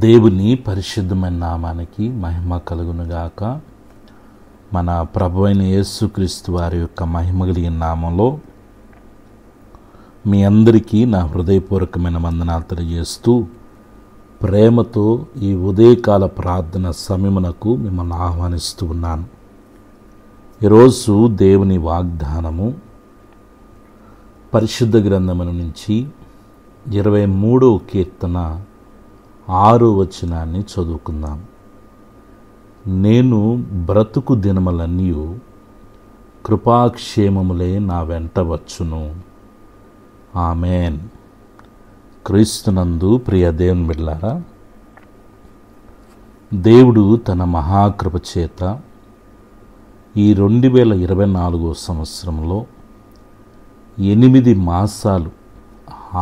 దేవుని పరిశుద్ధమైన నామానికి మహిమ కలుగునుగాక. మన ప్రభువైన యేసుక్రీస్తు వారి యొక్క మహిమ కలిగిన నామంలో మీ అందరికీ నా హృదయపూర్వకమైన వందనాలు తెలియజేస్తూ ప్రేమతో ఈ ఉదయకాల ప్రార్థన సమయమునకు మిమ్మల్ని ఆహ్వానిస్తూ ఉన్నాను. ఈరోజు దేవుని వాగ్దానము పరిశుద్ధ గ్రంథముల నుంచి 23వ కీర్తన 6వ వచనాన్ని చదువుకుందాం. నేను బ్రతుకు దినములన్నీ కృపాక్షేమములే నా వెంట వచ్చును. ఆమేన్. క్రీస్తునందు ప్రియ దేవుని బిడ్డలారా, దేవుడు తన మహాకృప చేత ఈ 2024 సంవత్సరంలో 8 మాసాలు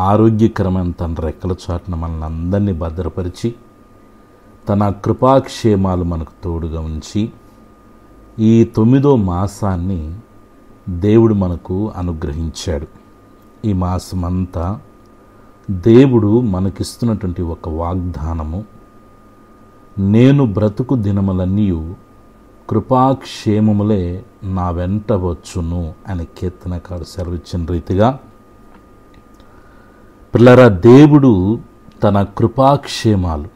ఆరోగ్యకరమైన తన రెక్కల చాటున మనల్ని అందరినీ భద్రపరిచి తన కృపాక్షేమాలు మనకు తోడుగా ఉంచి ఈ 9వ మాసాన్ని దేవుడు మనకు అనుగ్రహించాడు. ఈ మాసమంతా దేవుడు మనకిస్తున్నటువంటి ఒక వాగ్దానము, నేను బ్రతుకు దినములన్నీ కృపాక్షేమములే నా వెంట వచ్చును అని కీర్తనకారు సెలవిచ్చిన రీతిగా పిల్లరా, దేవుడు తన కృపాక్షేమాలు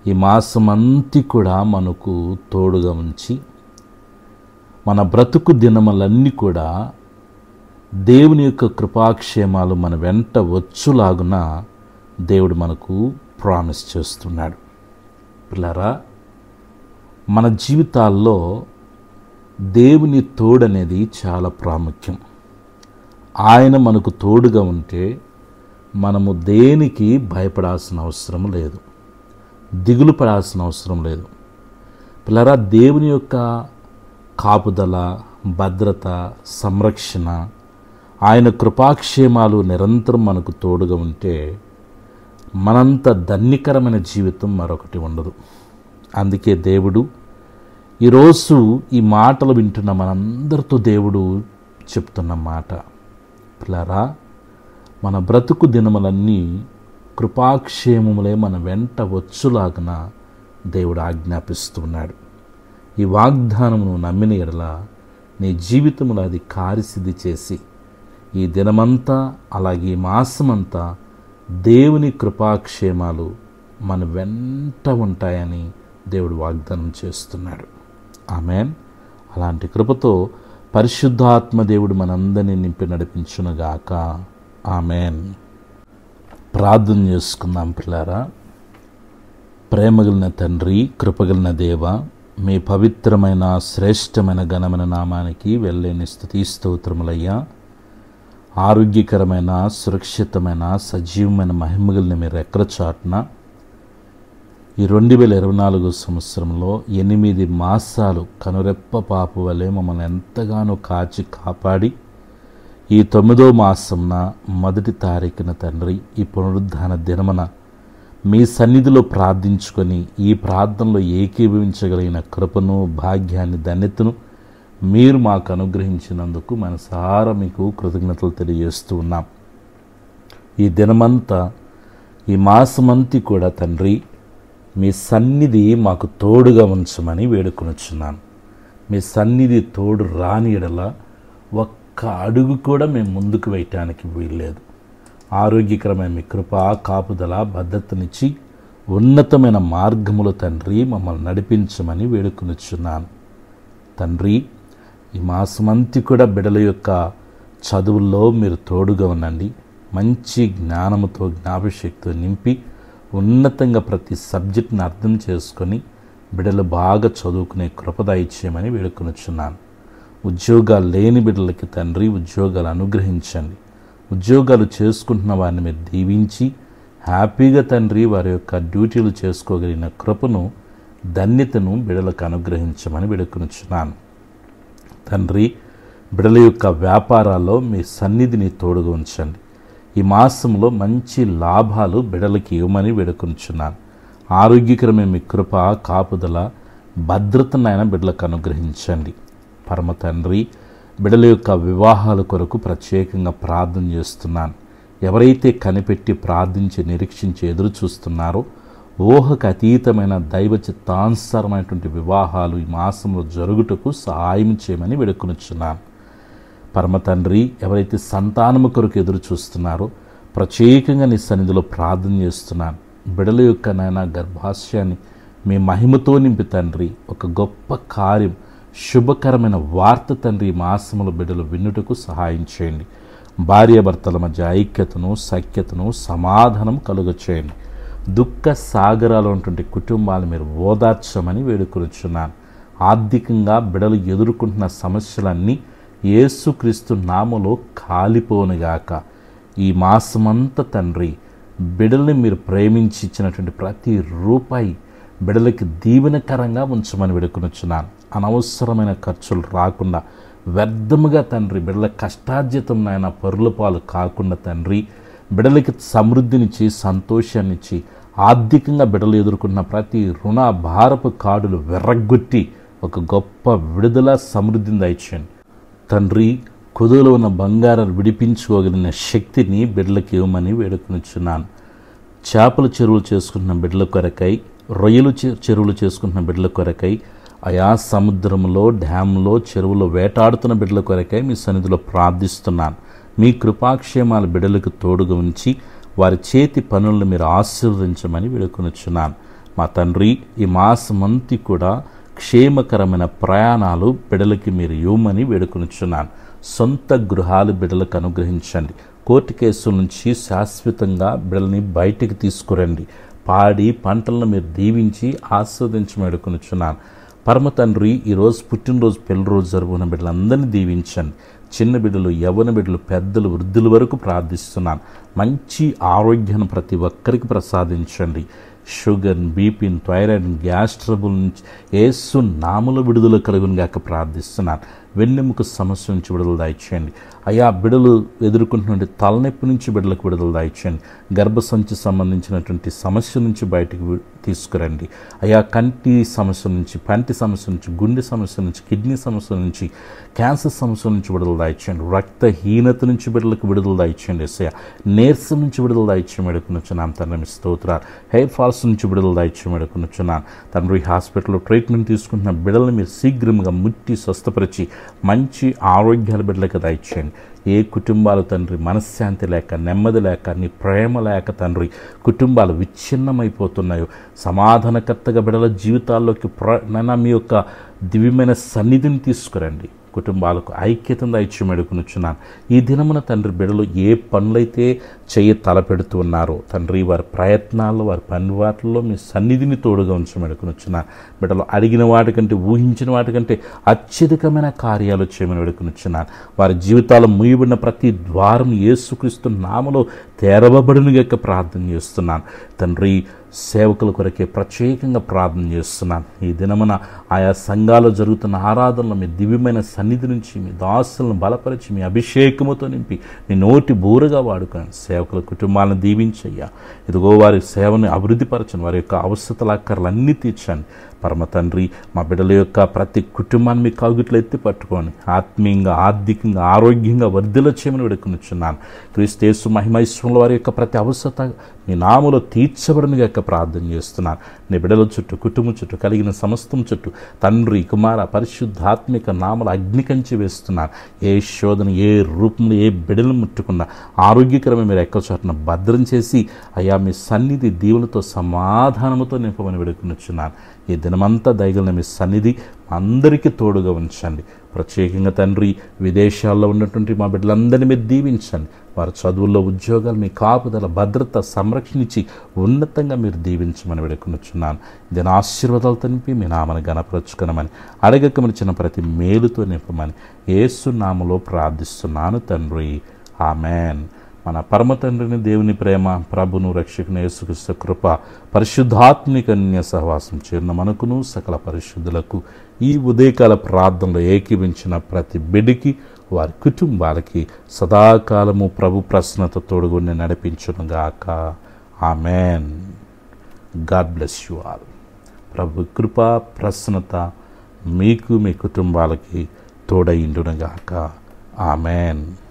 ఈ మాసమంతా కూడా మనకు తోడుగా ఉంచి మన బ్రతుకు దినములన్నీ కూడా దేవుని యొక్క కృపాక్షేమాలు మన వెంట వచ్చులాగున దేవుడు మనకు ప్రామిస్ చేస్తున్నాడు. పిల్లరా, మన జీవితాల్లో దేవుని తోడనేది చాలా ప్రాముఖ్యం. ఆయన మనకు తోడుగా ఉంటే మనము దేనికి భయపడాల్సిన అవసరం లేదు, దిగులు పడాల్సిన అవసరం లేదు. పిల్లరా, దేవుని యొక్క కాపుదల, భద్రత, సంరక్షణ, ఆయన కృపాక్షేమాలు నిరంతరం మనకు తోడుగా ఉంటే మనంత ధన్యకరమైన జీవితం మరొకటి ఉండదు. అందుకే దేవుడు ఈరోజు ఈ మాటలు వింటున్న మనందరితో దేవుడు చెప్తున్న మాట, పిల్లరా, మన బ్రతుకు దినములన్నీ కృపాక్షేమములే మన వెంట వచ్చులాగున దేవుడు ఆజ్ఞాపిస్తున్నాడు. ఈ వాగ్దానమును నమ్మిన ఎడల నీ జీవితంలో అది కార్యసిద్ధి చేసి ఈ దినమంతా అలాగే ఈ మాసమంతా దేవుని కృపాక్షేమాలు మన వెంట ఉంటాయని దేవుడు వాగ్దానం చేస్తున్నాడు. ఆమేన్. అలాంటి కృపతో పరిశుద్ధాత్మ దేవుడు మనందరినీ నింపి నడిపించునుగాక. ఆమేన్. ప్రార్థన చేసుకుందాం. పిల్లారా, ప్రేమగలిగిన తండ్రి, కృపగలిగిన దేవ, మీ పవిత్రమైన శ్రేష్టమైన ఘనమైన నామానికి వెళ్ళలేని స్తుతి స్తోత్రములయ్యా. ఆరోగ్యకరమైన, సురక్షితమైన, సజీవమైన మహిమగలిగిన మీ రెక్కల చాటున ఈ 2024 సంవత్సరంలో 8 మాసాలు కనురెప్ప పాపు వలె మమ్మల్ని ఎంతగానో కాచి కాపాడి ఈ 9వ మాసంన 1వ తారీఖున తండ్రి ఈ పునరుద్ధాన దినమున మీ సన్నిధిలో ప్రార్థించుకొని ఈ ప్రార్థనలో ఏకీభవించగలిగిన కృపను, భాగ్యాన్ని, ధన్యతను మీరు మాకు అనుగ్రహించినందుకు మనసారా మీకు కృతజ్ఞతలు తెలియజేస్తూ ఉన్నాం. ఈ దినమంతా ఈ మాసమంతా కూడా తండ్రి మీ సన్నిధి మాకు తోడుగా ఉంచమని వేడుకొనుచున్నాను. మీ సన్నిధి తోడు రాని ఎడల ఒక్క అడుగు కూడా మేము ముందుకు వేయటానికి వీల్లేదు. ఆరోగ్యకరమైన మీ కృప, కాపుదల, భద్రతనిచ్చి ఉన్నతమైన మార్గములో తండ్రి మమ్మల్ని నడిపించమని వేడుకొనుచున్నాను. తండ్రి, ఈ మాసమంతా కూడా బిడ్డల యొక్క చదువుల్లో మీరు తోడుగా ఉండండి. మంచి జ్ఞానముతో, జ్ఞాపశక్తితో నింపి ఉన్నతంగా ప్రతి సబ్జెక్ట్ని అర్థం చేసుకొని బిడ్డలు బాగా చదువుకునే కృప దయచేయమని వేడుకొనుచున్నాను. ఉద్యోగాలు లేని బిడ్డలకి తండ్రి ఉద్యోగాలు అనుగ్రహించండి. ఉద్యోగాలు చేసుకుంటున్న వారిని మీరు దీవించి హ్యాపీగా తండ్రి వారి యొక్క డ్యూటీలు చేసుకోగలిగిన కృపను, ధన్యతను బిడ్డలకు అనుగ్రహించమని వేడుకొనుచున్నాను. తండ్రి, బిడ్డల యొక్క వ్యాపారాల్లో మీ సన్నిధిని తోడుగా ఉంచండి. ఈ మాసంలో మంచి లాభాలు బిడ్డలకి ఇవ్వమని వేడుకొనుచున్నాను. ఆరోగ్యకరమైన మీ కృప, కాపుదల, భద్రతనైనా బిడ్డలకు అనుగ్రహించండి. పరమ తండ్రి, బిడ్డల యొక్క వివాహాల కొరకు ప్రత్యేకంగా ప్రార్థన చేస్తున్నాను. ఎవరైతే కనిపెట్టి ప్రార్థించి నిరీక్షించి ఎదురు చూస్తున్నారో ఊహకు అతీతమైన దైవ చిత్తానుసారమైనటువంటి వివాహాలు ఈ మాసంలో జరుగుటకు సహాయం చేయమని వేడుకొనుచున్నాను. పరమ తండ్రి, ఎవరైతే సంతానము కొరకు ఎదురు చూస్తున్నారో ప్రత్యేకంగా నీ సన్నిధిలో ప్రార్థన చేస్తున్నాను. బిడల యొక్క నాయన గర్భాశయాన్ని మీ మహిమతో నింపి తండ్రి, ఒక గొప్ప కార్యం, శుభకరమైన వార్త తండ్రి ఈ మాసములో బిడ్డలు విన్నుటకు సహాయం చేయండి. భార్యాభర్తల మధ్య ఐక్యతను, సఖ్యతను, సమాధానం కలుగచేయండి. దుఃఖ సాగరాలు ఉన్నటువంటి కుటుంబాలు మీరు ఓదార్చమని వేడుకొనుచున్నాను. ఆర్థికంగా బిడలు ఎదుర్కొంటున్న సమస్యలన్నీ యేసుక్రీస్తు నామములో కాలిపోనుగాక. ఈ మాసమంతా తండ్రి బిడల్ని మీరు ప్రేమించి ఇచ్చినటువంటి ప్రతి రూపాయి బిడలకి దీవెనకరంగా ఉంచమని వేడుకొనుచున్నాను. అనవసరమైన ఖర్చులు రాకుండా, వ్యర్థముగా తండ్రి బిడల కష్టార్జితం నాయన పరుల పాలు కాకుండా తండ్రి బిడలకి సమృద్ధినిచ్చి, సంతోషాన్నిచ్చి, ఆర్థికంగా బిడలు ఎదుర్కొన్న ప్రతి రుణ భారపు కాడులు వెర్రగొట్టి ఒక గొప్ప విడుదల సమృద్ధిని దయచేయండి తండ్రి. కుదులో ఉన్న బంగారాలు విడిపించుకోగలిగిన శక్తిని బిడ్డలకు ఇవ్వమని వేడుకొనుచున్నాను. చేపల చెరువులు చేసుకుంటున్న బిడ్డల కొరకై, రొయ్యలు చెరువులు చేసుకుంటున్న బిడ్డల కొరకై, ఆయా సముద్రంలో, డ్యాంలో, చెరువులో వేటాడుతున్న బిడ్డల కొరకై మీ సన్నిధిలో ప్రార్థిస్తున్నాను. మీ కృపాక్షేమాల బిడ్డలకు తోడుగా ఉంచి వారి చేతి పనులను మీరు ఆశీర్వదించమని వేడుకొనుచున్నాను. మా తండ్రి, ఈ మాసమంతి కూడా క్షేమకరమైన ప్రయాణాలు బిడ్డలకి మీరు ఇవ్వమని వేడుకొనుచున్నాను. సొంత గృహాలు బిడ్డలకు అనుగ్రహించండి. కోర్టు కేసుల నుంచి శాశ్వతంగా బిడ్డల్ని బయటికి తీసుకురండి. పాడి పంటలను మీరు దీవించి ఆస్వాదించమని వేడుకొనుచున్నాను. పరమ తండ్రి, ఈరోజు పుట్టినరోజు, పెళ్లిరోజు జరుగుతున్న బిడ్డలందరినీ దీవించండి. చిన్న బిడ్డలు, యవ్వన బిడ్డలు, పెద్దలు, వృద్ధుల వరకు ప్రార్థిస్తున్నాను. మంచి ఆరోగ్యాన్ని ప్రతి ఒక్కరికి ప్రసాదించండి. Sugar, BP, thyroid, gas trouble నుంచి యేసు నామములో విడుదల కలుగును గాక ప్రార్థిస్తున్నాను. వెన్నెముక సమస్య నుంచి విడుదల దయచేయండి. అయా బిడలు ఎదుర్కొంటున్నటువంటి తలనొప్పి నుంచి బిడ్డలకు విడుదల దయచేయండి. గర్భసంచి సంబంధించినటువంటి సమస్య నుంచి బయటకు తీసుకురండి. అయా కంటి సమస్య నుంచి, పంటి సమస్య నుంచి, గుండె సమస్య నుంచి, కిడ్నీ సమస్య నుంచి, క్యాన్సర్ సమస్య నుంచి విడుదల దయచేయండి. రక్తహీనత నుంచి బిడ్డలకు విడుదల దయచేయండి. యేసయ్య నీరసం నుంచి విడుదల దయచేయమని వేడుకొనుచున్నాను తండ్రి. స్తోత్రాలు. హెయిర్ ఫాల్స్ నుంచి విడుదల దయచేయమని వేడుకొనుచున్నాను తండ్రి. హాస్పిటల్లో ట్రీట్మెంట్ తీసుకుంటున్న బిడ్డలను మీరు శీఘ్రంగా ముట్టి స్వస్థపరిచి మంచి ఆరోగ్యాల బిడ్డలకు దయచేయండి. ఏ కుటుంబాలు తండ్రి మనశ్శాంతి లేక, నెమ్మది లేక, నీ ప్రేమ లేక తండ్రి కుటుంబాలు విచ్ఛిన్నమైపోతున్నాయో, సమాధానకర్తగా బిడ్డల జీవితాల్లోకి మీ యొక్క దివ్యమైన సన్నిధిని తీసుకురండి. కుటుంబాలకు ఐక్యతను దయచేయమని వేడుకొనుచున్నాను. ఈ దినమున తండ్రి బిడ్డలు ఏ పనులైతే చెయ్యి తలపెడుతూ ఉన్నారో తండ్రి, వారి ప్రయత్నాల్లో, వారి పని వాటిల్లో మీ సన్నిధిని తోడుగా ఉంచమని వేడుకొనుచున్నాను. బిడ్డలు అడిగిన వాటికంటే, ఊహించిన వాటికంటే అత్యధికమైన కార్యాలు చేయమని వేడుకొనుచున్నాను. వారి జీవితాలు ముయ్యబడిన ప్రతి ద్వారం యేసుక్రీస్తు నామములో తెరవబడునుగాక ప్రార్థన చేస్తున్నాను తండ్రి. సేవకుల కొరకే ప్రత్యేకంగా ప్రార్థన చేస్తున్నాను. ఈ దినమున ఆయా సంఘాల్లో జరుగుతున్న ఆరాధనలో మీ దివ్యమైన సన్నిధి నుంచి మీ దాసులను బలపరిచి మీ అభిషేకముతో నింపి మీ నోటి బూరగా వాడుకొని సేవకుల కుటుంబాలను దీవించయ్యా. ఇదిగో వారి సేవను అభివృద్ధిపరచండి. వారి యొక్క అవసరతల అక్కర్లన్నీ తీర్చండి. పరమ తండ్రి, మా బిడ్డల యొక్క ప్రతి కుటుంబాన్ని మీ కౌగిట్లో ఎత్తి పట్టుకొని ఆత్మీయంగా, ఆర్థికంగా, ఆరోగ్యంగా వర్ధిల్ల చేయమని వేడుకొనుచున్నాను. క్రీస్తు యేసు మహిమైశ్వరంలో వారి యొక్క ప్రతి అవసరత మీ నామములో తీర్చబడినగా ప్రార్థన చేస్తున్నాను. నీ బిడ్డల చుట్టూ, కుటుంబం చుట్టూ, కలిగిన సమస్తం చుట్టూ తండ్రి, కుమార, పరిశుద్ధాత్మిక నామలు అగ్నికంచి వేస్తున్నాను. ఏ శోధన, ఏ రూపంలో ఏ బిడ్డలను ముట్టుకున్నా ఆరోగ్యకరమైన మీరు ఎక్క చోటన భద్రం చేసి అయ్యా మీ సన్నిధి దీవులతో సమాధానముతో నింపమని వేడుకొనుచున్నాను. ఈ దినమంతా దయగలిగిన మీ సన్నిధి అందరికీ తోడుగా ఉంచండి. ప్రత్యేకంగా తండ్రి, విదేశాల్లో ఉన్నటువంటి మా బిడ్డలందరినీ మీరు దీవించండి. వారి చదువుల్లో, ఉద్యోగాలు మీ కాపుదల, భద్రత, సంరక్షణ ఇచ్చి ఉన్నతంగా మీరు దీవించమని వేడుకొనుచున్నాను. దీని ఆశీర్వాదాలు నింపి మీ నామను ఘనపరచుకొనమని, అడగకమని చిన్న ప్రతి మేలుతో నింపమని యేసు నామములో ప్రార్థిస్తున్నాను తండ్రి. ఆమెన్. మన పరమ తండ్రిని, దేవుని ప్రేమ, ప్రభును రక్షకుని యేసుక్రీస్తు కృప, పరిశుద్ధాత్మిక అన్య సహవాసం చేరిన మనకును సకల పరిశుద్ధులకు ఈ ఉదయకాల ప్రార్థనలో ఏకీవించిన ప్రతి బిడ్డకి, వారి కుటుంబాలకి సదాకాలము ప్రభు ప్రసన్నత తోడుగుని నడిపించునుగాక. Amen. God bless you all. ప్రభు కృప, ప్రసన్నత మీకు, మీ కుటుంబాలకి తోడైండునుగాక. ఆమెన్.